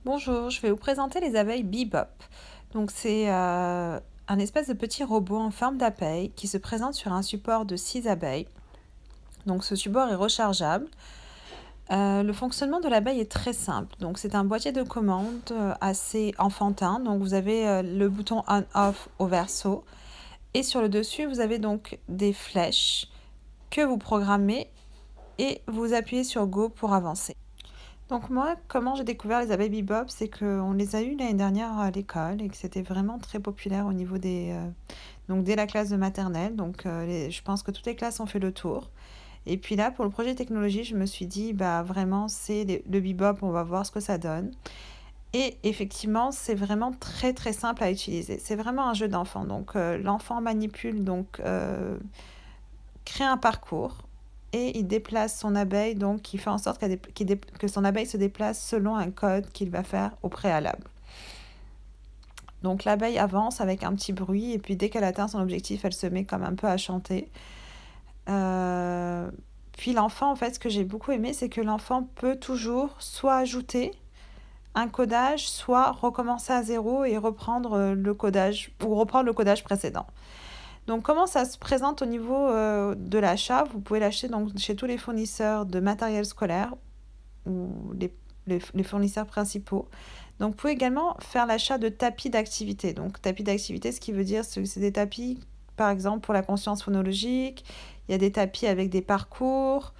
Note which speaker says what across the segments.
Speaker 1: Bonjour, je vais vous présenter les abeilles Bebop. Donc c'est un espèce de petit robot en forme d'abeille qui se présente sur un support de 6 abeilles. Donc ce support est rechargeable. Le fonctionnement de l'abeille est très simple. Donc c'est un boîtier de commande assez enfantin. Donc vous avez le bouton on-off au verso et sur le dessus vous avez donc des flèches que vous programmez et vous appuyez sur Go pour avancer. Donc moi, comment j'ai découvert les abeilles Bebop, c'est qu'on les a eues l'année dernière à l'école et que c'était vraiment très populaire au niveau des... donc dès la classe de maternelle, donc je pense que toutes les classes ont fait le tour. Et puis là, pour le projet technologie, je me suis dit, bah vraiment, c'est le Bebop, on va voir ce que ça donne. Et effectivement, c'est vraiment très très simple à utiliser. C'est vraiment un jeu d'enfant. Donc l'enfant manipule, donc crée un parcours et il déplace son abeille, donc il fait en sorte que son abeille se déplace selon un code qu'il va faire au préalable. Donc l'abeille avance avec un petit bruit et puis dès qu'elle atteint son objectif, elle se met comme un peu à chanter. Puis l'enfant, en fait, ce que j'ai beaucoup aimé, c'est que l'enfant peut toujours soit ajouter un codage, soit recommencer à zéro et reprendre le codage ou reprendre le codage précédent. Donc comment ça se présente au niveau de l'achat? Vous pouvez l'acheter donc chez tous les fournisseurs de matériel scolaire ou les fournisseurs principaux. Donc vous pouvez également faire l'achat de tapis d'activité. Donc tapis d'activité, ce qui veut dire que c'est des tapis, par exemple pour la conscience phonologique, il y a des tapis avec des parcours,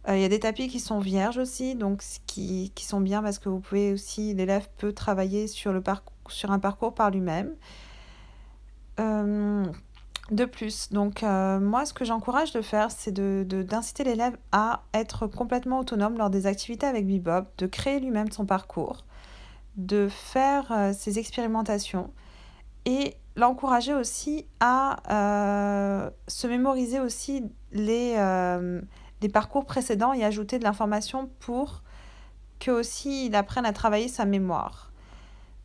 Speaker 1: il y a des tapis qui sont vierges aussi, donc qui sont bien parce que vous pouvez aussi, l'élève peut travailler sur un parcours par lui-même. Euh, de plus, donc moi, ce que j'encourage de faire, c'est d'inciter l'élève à être complètement autonome lors des activités avec Bebop, de créer lui-même son parcours, de faire ses expérimentations et l'encourager aussi à se mémoriser aussi les parcours précédents et ajouter de l'information pour que aussi il apprenne à travailler sa mémoire.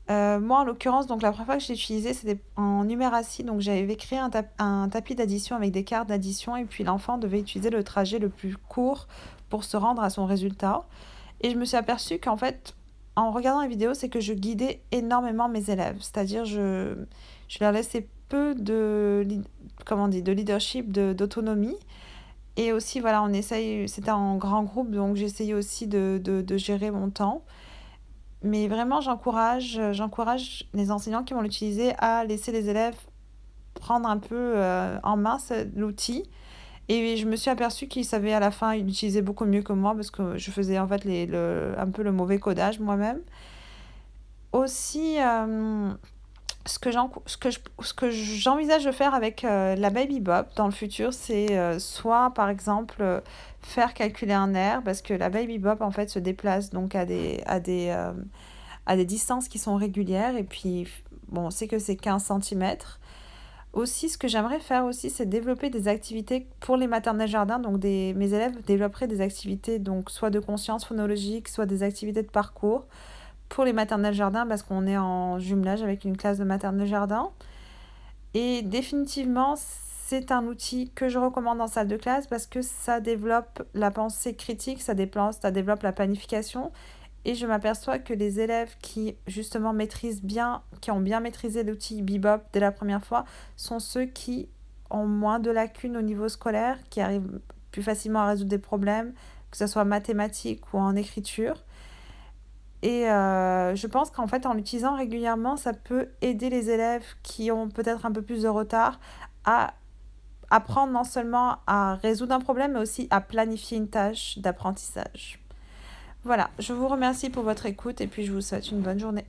Speaker 1: Moi, en l'occurrence, donc la première fois que je l'ai utilisé, c'était en numératie. Donc, j'avais créé un tapis d'addition avec des cartes d'addition. Et puis, l'enfant devait utiliser le trajet le plus court pour se rendre à son résultat. Et je me suis aperçue qu'en fait, en regardant la vidéo, c'est que je guidais énormément mes élèves. C'est-à-dire, je leur laissais peu comment on dit, de leadership, d'autonomie. Et aussi, voilà, c'était en grand groupe, donc j'essayais aussi de gérer mon temps. Mais vraiment, j'encourage les enseignants qui vont l'utiliser à laisser les élèves prendre un peu en main l'outil. Et je me suis aperçue qu'ils savaient à la fin l'utiliser beaucoup mieux que moi parce que je faisais en fait un peu le mauvais codage moi-même. Aussi, ce que j'envisage de faire avec la Baby Bop dans le futur, c'est soit par exemple faire calculer un air parce que la Baby Bop en fait se déplace donc à des distances qui sont régulières. Et puis, bon, on sait que c'est 15 centimètres. Aussi, ce que j'aimerais faire aussi, c'est développer des activités pour les maternelles jardins. Donc, mes élèves développeraient des activités, donc soit de conscience phonologique, soit des activités de parcours pour les maternelles jardins parce qu'on est en jumelage avec une classe de maternelle jardin. Et définitivement, c'est un outil que je recommande en salle de classe parce que ça développe la pensée critique, ça développe la planification. Et je m'aperçois que les élèves qui justement maîtrisent bien, qui ont bien maîtrisé l'outil Bebop dès la première fois, sont ceux qui ont moins de lacunes au niveau scolaire, qui arrivent plus facilement à résoudre des problèmes, que ce soit mathématiques ou en écriture. Et je pense qu'en fait, en l'utilisant régulièrement, ça peut aider les élèves qui ont peut-être un peu plus de retard à apprendre non seulement à résoudre un problème, mais aussi à planifier une tâche d'apprentissage. Voilà, je vous remercie pour votre écoute et puis je vous souhaite une bonne journée.